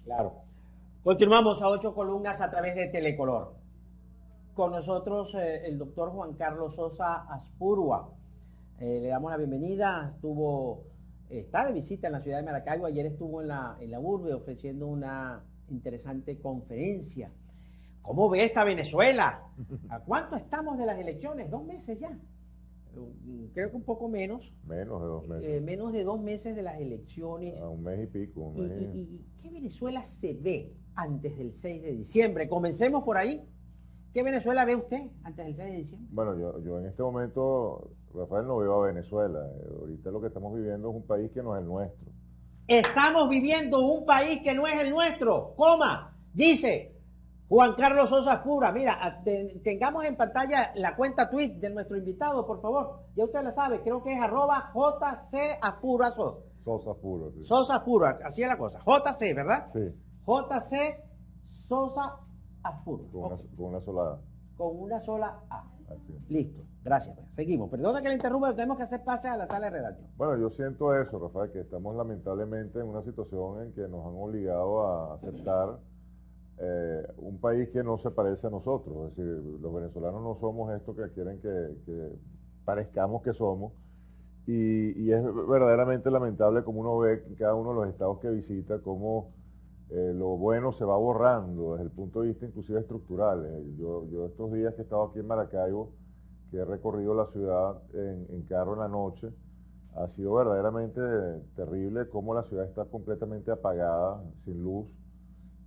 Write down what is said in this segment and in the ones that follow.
Claro. Continuamos a 8 columnas a través de Telecolor. Con nosotros el doctor Juan Carlos Sosa Azpurua. Le damos la bienvenida. Está de visita en la ciudad de Maracaibo. Ayer estuvo en la urbe ofreciendo una interesante conferencia. ¿Cómo ve esta Venezuela? ¿A cuánto estamos de las elecciones? 2 meses ya. Creo que un poco menos. Menos de 2 meses. Menos de 2 meses de las elecciones. A 1 mes y pico. ¿Y qué Venezuela se ve antes del 6 de diciembre? Comencemos por ahí. ¿Qué Venezuela ve usted antes del 6 de diciembre? Bueno, yo en este momento, Rafael, no veo a Venezuela. Ahorita lo que estamos viviendo es un país que no es el nuestro. Estamos viviendo un país que no es el nuestro, coma, dice Juan Carlos Sosa Azpurua. Mira, tengamos en pantalla la cuenta tweet de nuestro invitado, por favor. Ya usted la sabe, creo que es @JC Azpurua. Sosa Azpurua. Sí. Sosa Azpurua, así es la cosa. JC, ¿verdad? Sí. JC Sosa Azpurua. Con una sola A. Con una sola A. Así es. Listo, gracias. Seguimos. Perdona que le interrumpa, tenemos que hacer pase a la sala de redacción. Bueno, yo siento eso, Rafael, que estamos lamentablemente en una situación en que nos han obligado a aceptar un país que no se parece a nosotros. Es decir, los venezolanos no somos esto que quieren que parezcamos que somos. Y es verdaderamente lamentable como uno ve en cada uno de los estados que visita, cómo lo bueno se va borrando desde el punto de vista inclusive estructural. Yo estos días que he estado aquí en Maracaibo, que he recorrido la ciudad en carro en la noche, ha sido verdaderamente terrible cómo la ciudad está completamente apagada, sin luz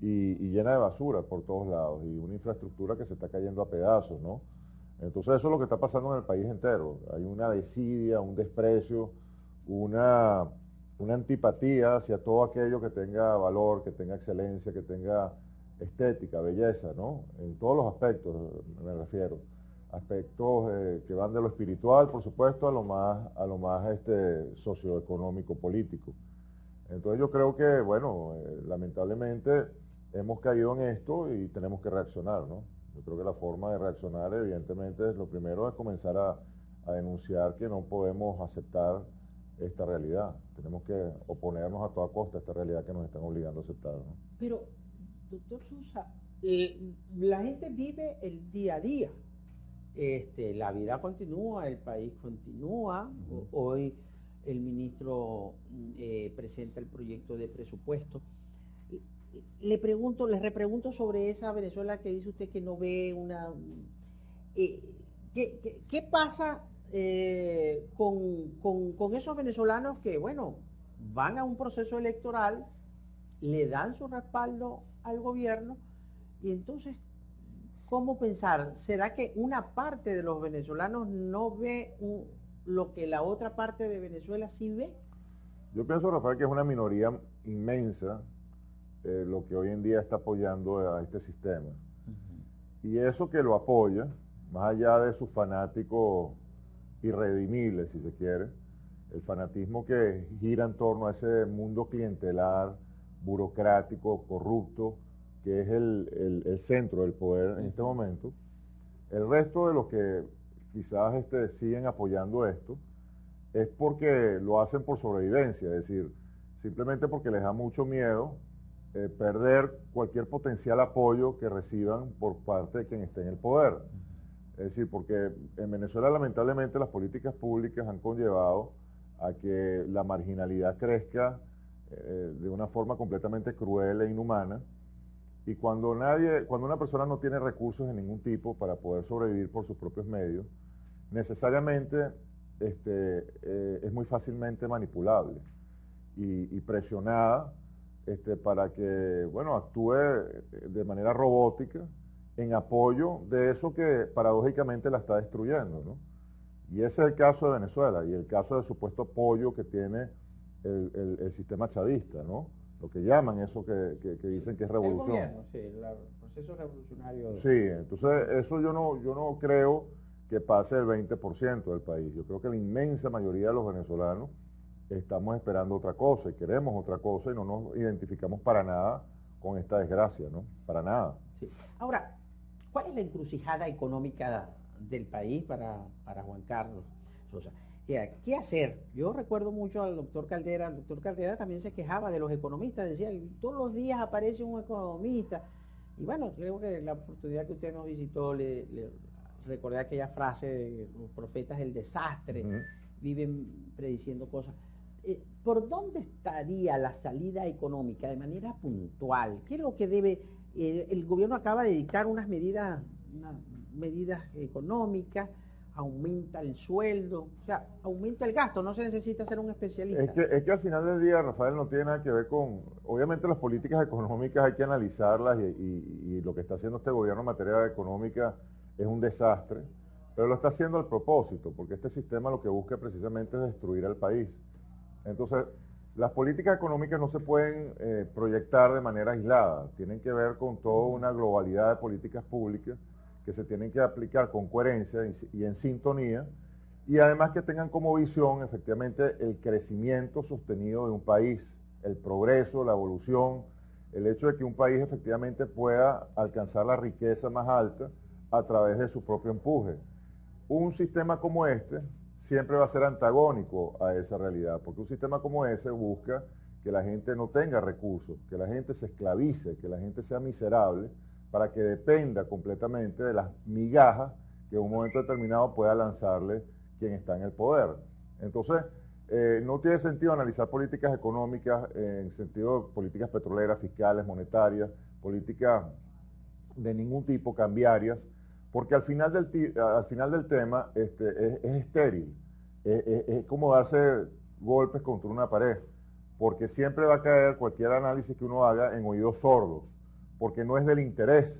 y llena de basura por todos lados y una infraestructura que se está cayendo a pedazos, ¿no? Entonces eso es lo que está pasando en el país entero. Hay una desidia, un desprecio, una antipatía hacia todo aquello que tenga valor, que tenga excelencia, que tenga estética, belleza, ¿no? En todos los aspectos me refiero. Aspectos que van de lo espiritual, por supuesto, a lo más socioeconómico, político. Entonces yo creo que, bueno, lamentablemente hemos caído en esto y tenemos que reaccionar, ¿no? Yo creo que la forma de reaccionar, evidentemente, lo primero es comenzar a denunciar que no podemos aceptar esta realidad. Tenemos que oponernos a toda costa a esta realidad que nos están obligando a aceptar, ¿no? Pero, doctor Sosa, la gente vive el día a día. La vida continúa, el país continúa. Hoy el ministro presenta el proyecto de presupuesto. Les repregunto sobre esa Venezuela que dice usted que no ve una... ¿Qué pasa con esos venezolanos que, bueno, van a un proceso electoral, le dan su respaldo al gobierno y entonces, ¿cómo pensar? ¿Será que una parte de los venezolanos no ve lo que la otra parte de Venezuela sí ve? Yo pienso, Rafael, que es una minoría inmensa lo que hoy en día está apoyando a este sistema. Y eso que lo apoya, más allá de sus fanáticos irredimibles, si se quiere, el fanatismo que gira en torno a ese mundo clientelar, burocrático, corrupto, que es el centro del poder en este momento. El resto de los que quizás siguen apoyando esto es porque lo hacen por sobrevivencia, es decir, simplemente porque les da mucho miedo perder cualquier potencial apoyo que reciban por parte de quien esté en el poder. Es decir, porque en Venezuela lamentablemente las políticas públicas han conllevado a que la marginalidad crezca de una forma completamente cruel e inhumana. Y cuando una persona no tiene recursos de ningún tipo para poder sobrevivir por sus propios medios, necesariamente es muy fácilmente manipulable y presionada para que, bueno, actúe de manera robótica en apoyo de eso que paradójicamente la está destruyendo, ¿no? Y ese es el caso de Venezuela y el caso del supuesto apoyo que tiene el sistema chavista, ¿no? Lo que llaman eso que dicen que es revolución. El gobierno, sí, el proceso revolucionario. Sí, entonces eso yo no creo que pase el 20% del país. Yo creo que la inmensa mayoría de los venezolanos estamos esperando otra cosa y queremos otra cosa y no nos identificamos para nada con esta desgracia, ¿no? Para nada. Sí. Ahora, ¿Cuál es la encrucijada económica del país para Juan Carlos Sosa? ¿Qué hacer? Yo recuerdo mucho al doctor Caldera. El doctor Caldera también se quejaba de los economistas, decía, todos los días aparece un economista. Y bueno, creo que la oportunidad que usted nos visitó, le recordé aquella frase de los profetas del desastre, viven prediciendo cosas. ¿Por dónde estaría la salida económica de manera puntual? ¿Qué es lo que debe? El gobierno acaba de dictar unas medidas económicas, aumenta el sueldo, o sea, aumenta el gasto, no se necesita ser un especialista. Es que al final del día, Rafael, no tiene nada que ver con, obviamente las políticas económicas hay que analizarlas y lo que está haciendo este gobierno en materia económica es un desastre, pero lo está haciendo al propósito, porque este sistema lo que busca precisamente es destruir al país. Entonces, las políticas económicas no se pueden proyectar de manera aislada, tienen que ver con toda una globalidad de políticas públicas que se tienen que aplicar con coherencia y en sintonía, y además que tengan como visión efectivamente el crecimiento sostenido de un país, el progreso, la evolución, el hecho de que un país efectivamente pueda alcanzar la riqueza más alta a través de su propio empuje. Un sistema como este siempre va a ser antagónico a esa realidad, porque un sistema como ese busca que la gente no tenga recursos, que la gente se esclavice, que la gente sea miserable, para que dependa completamente de las migajas que en un momento determinado pueda lanzarle quien está en el poder. Entonces, no tiene sentido analizar políticas económicas en sentido de políticas petroleras, fiscales, monetarias, políticas de ningún tipo, cambiarias, porque al final del tema es estéril, es como darse golpes contra una pared, porque siempre va a caer cualquier análisis que uno haga en oídos sordos, porque no es del interés,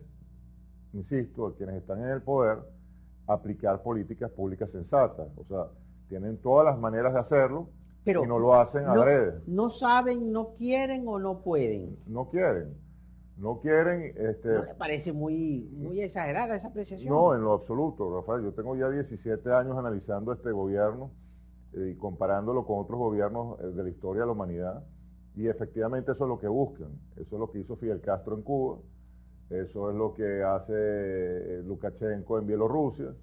insisto, de quienes están en el poder, aplicar políticas públicas sensatas. O sea, tienen todas las maneras de hacerlo, pero y no lo hacen adrede. No saben, no quieren o no pueden. No quieren. No quieren. ¿No le parece muy exagerada esa apreciación? No, en lo absoluto, Rafael. Yo tengo ya 17 años analizando este gobierno y comparándolo con otros gobiernos de la historia de la humanidad. Y efectivamente eso es lo que buscan, eso es lo que hizo Fidel Castro en Cuba, eso es lo que hace Lukashenko en Bielorrusia,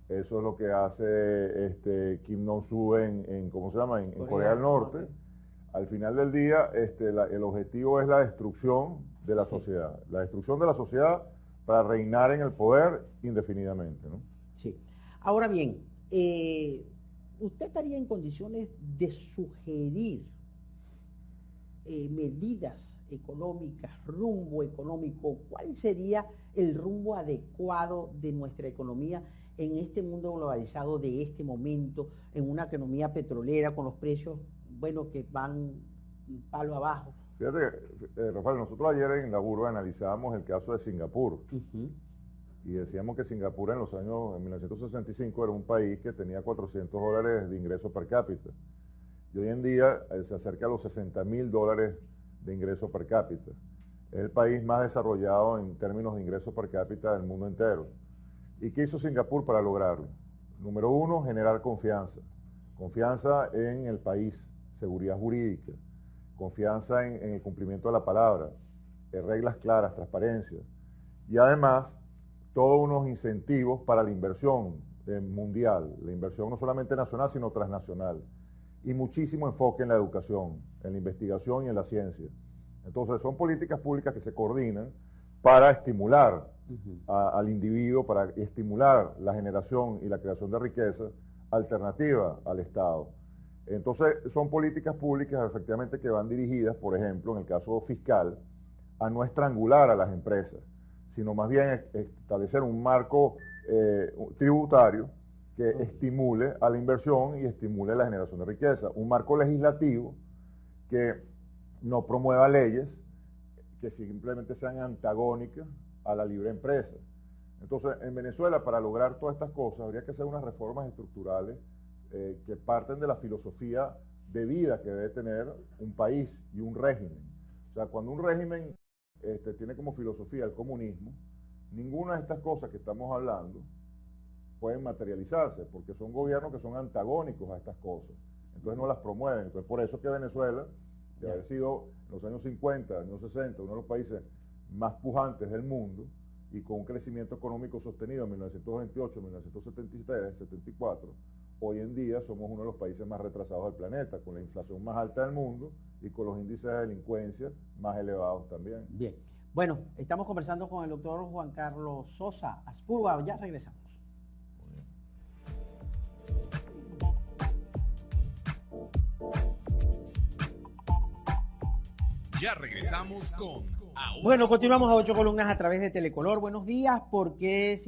eso es lo que hace Kim Jong-un en ¿cómo se llama? En Corea del Norte. Al final del día, el objetivo es la destrucción de la sociedad, la destrucción de la sociedad para reinar en el poder indefinidamente, ¿no? Sí. Ahora bien, ¿usted estaría en condiciones de sugerir medidas económicas, rumbo económico? ¿Cuál sería el rumbo adecuado de nuestra economía en este mundo globalizado de este momento, en una economía petrolera con los precios, bueno, que van palo abajo? Fíjate, Rafael, nosotros ayer en la Burba analizábamos el caso de Singapur y decíamos que Singapur en 1965 era un país que tenía $400 de ingreso per cápita. Y hoy en día se acerca a los $60.000 de ingreso per cápita. Es el país más desarrollado en términos de ingreso per cápita del mundo entero. ¿Y qué hizo Singapur para lograrlo? Número uno, generar confianza. Confianza en el país, seguridad jurídica, confianza en el cumplimiento de la palabra, reglas claras, transparencia. Y además, todos unos incentivos para la inversión mundial, la inversión no solamente nacional, sino transnacional. Y muchísimo enfoque en la educación, en la investigación y en la ciencia. Entonces son políticas públicas que se coordinan para estimular al individuo, para estimular la generación y la creación de riqueza alternativa al Estado. Entonces son políticas públicas efectivamente que van dirigidas, por ejemplo, en el caso fiscal, a no estrangular a las empresas, sino más bien establecer un marco tributario que estimule a la inversión y estimule la generación de riqueza. Un marco legislativo que no promueva leyes que simplemente sean antagónicas a la libre empresa. Entonces, en Venezuela, para lograr todas estas cosas, habría que hacer unas reformas estructurales que parten de la filosofía de vida que debe tener un país y un régimen. O sea, cuando un régimen tiene como filosofía el comunismo, ninguna de estas cosas que estamos hablando pueden materializarse, porque son gobiernos que son antagónicos a estas cosas. Entonces no las promueven. Entonces por eso que Venezuela, de haber sido en los años 50, en los 60, uno de los países más pujantes del mundo, y con un crecimiento económico sostenido en 1928, 1973, 74, hoy en día somos uno de los países más retrasados del planeta, con la inflación más alta del mundo y con los índices de delincuencia más elevados también. Bien. Bueno, estamos conversando con el doctor Juan Carlos Sosa Aspuruá. Ya regresamos. Ya regresamos con... Bueno, continuamos a 8 columnas a través de Telecolor. Buenos días. ¿Por qué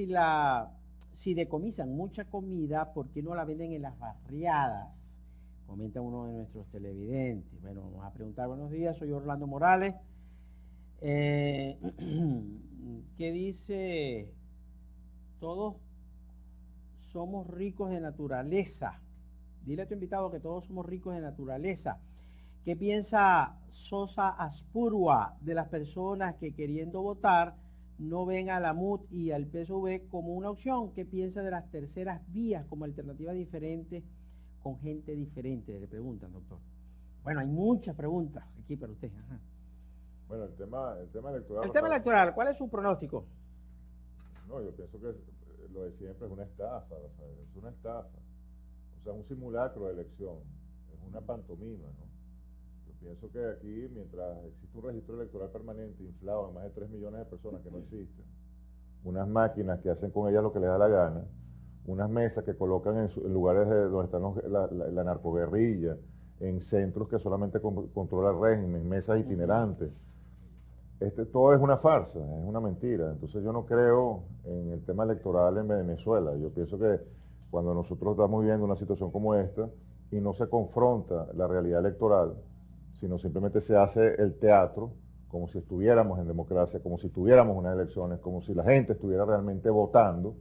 si decomisan mucha comida, por qué no la venden en las barriadas? Comenta uno de nuestros televidentes. Bueno, vamos a preguntar. Buenos días, soy Orlando Morales. ¿Qué dice? Todos somos ricos de naturaleza. Dile a tu invitado que todos somos ricos de naturaleza. ¿Qué piensa Sosa Aspuruá de las personas que queriendo votar no ven a la MUD y al PSV como una opción? ¿Qué piensa de las terceras vías como alternativas diferentes con gente diferente? Le preguntan, doctor. Bueno, hay muchas preguntas aquí para usted. Ajá. Bueno, el tema electoral... El tema electoral, ¿cuál es su pronóstico? No, yo pienso que lo de siempre es una estafa, Rafael, es una estafa. O sea, un simulacro de elección, es una pantomima, ¿no? Pienso que aquí, mientras existe un registro electoral permanente inflado en más de 3 millones de personas que no existen, unas máquinas que hacen con ellas lo que les da la gana, unas mesas que colocan en lugares donde están la narcoguerrilla, en centros que solamente controla el régimen, mesas itinerantes. Todo es una farsa, es una mentira. Entonces yo no creo en el tema electoral en Venezuela. Yo pienso que cuando nosotros estamos viviendo una situación como esta y no se confronta la realidad electoral, sino simplemente se hace el teatro como si estuviéramos en democracia, como si tuviéramos unas elecciones, como si la gente estuviera realmente votando,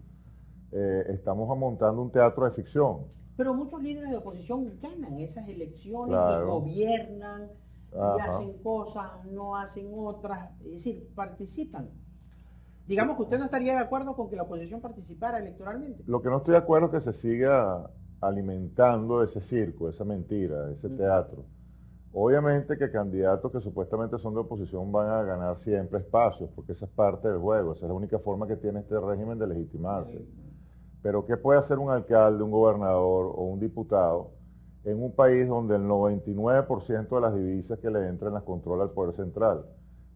estamos montando un teatro de ficción. Pero muchos líderes de oposición ganan esas elecciones, claro, y gobiernan, ajá, y hacen cosas, no hacen otras, es decir, participan. Digamos que usted no estaría de acuerdo con que la oposición participara electoralmente. Lo que no estoy de acuerdo es que se siga alimentando ese circo, esa mentira, ese teatro. Obviamente que candidatos que supuestamente son de oposición van a ganar siempre espacios, porque esa es parte del juego, esa es la única forma que tiene este régimen de legitimarse. Pero ¿qué puede hacer un alcalde, un gobernador o un diputado en un país donde el 99% de las divisas que le entran las controla el poder central?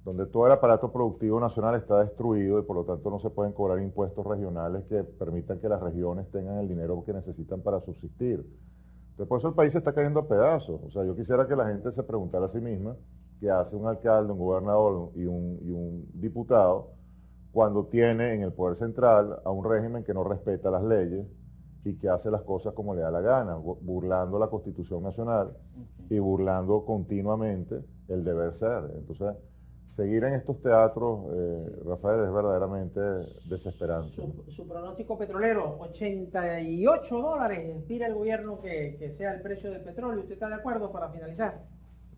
Donde todo el aparato productivo nacional está destruido y por lo tanto no se pueden cobrar impuestos regionales que permitan que las regiones tengan el dinero que necesitan para subsistir. Entonces, por eso el país se está cayendo a pedazos. O sea, yo quisiera que la gente se preguntara a sí misma qué hace un alcalde, un gobernador y un diputado cuando tiene en el poder central a un régimen que no respeta las leyes y que hace las cosas como le da la gana, burlando la Constitución Nacional y burlando continuamente el deber ser. Entonces, seguir en estos teatros, Rafael, es verdaderamente desesperante. Su pronóstico petrolero, $88, aspira el gobierno que sea el precio del petróleo. ¿Usted está de acuerdo para finalizar?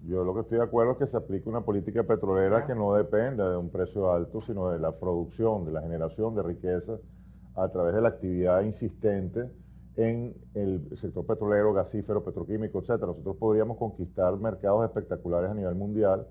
Yo lo que estoy de acuerdo es que se aplique una política petrolera que no dependa de un precio alto, sino de la producción, de la generación de riqueza a través de la actividad insistente en el sector petrolero, gasífero, petroquímico, etc. Nosotros podríamos conquistar mercados espectaculares a nivel mundial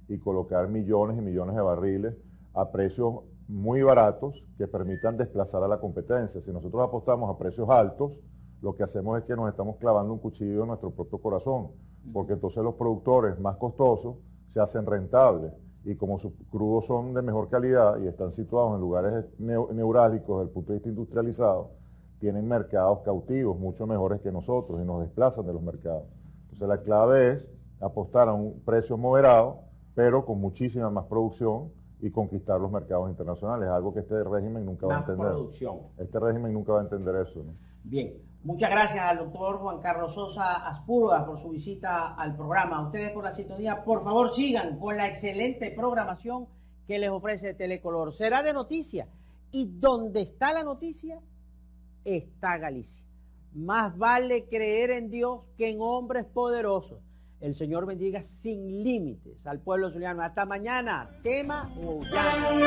y colocar millones y millones de barriles a precios muy baratos que permitan desplazar a la competencia. Si nosotros apostamos a precios altos, lo que hacemos es que nos estamos clavando un cuchillo en nuestro propio corazón, porque entonces los productores más costosos se hacen rentables y como sus crudos son de mejor calidad y están situados en lugares neurálgicos desde el punto de vista industrializado, tienen mercados cautivos mucho mejores que nosotros y nos desplazan de los mercados. Entonces la clave es apostar a un precio moderado, pero con muchísima más producción y conquistar los mercados internacionales, algo que este régimen nunca va a entender. Producción. Este régimen nunca va a entender eso, ¿no? Bien, muchas gracias al doctor Juan Carlos Sosa Aspuruá por su visita al programa. A ustedes por la sintonía, por favor sigan con la excelente programación que les ofrece Telecolor. Será de noticia y donde está la noticia está Galicia. Más vale creer en Dios que en hombres poderosos. El Señor bendiga sin límites al pueblo zuliano. Hasta mañana. Tema Guyana.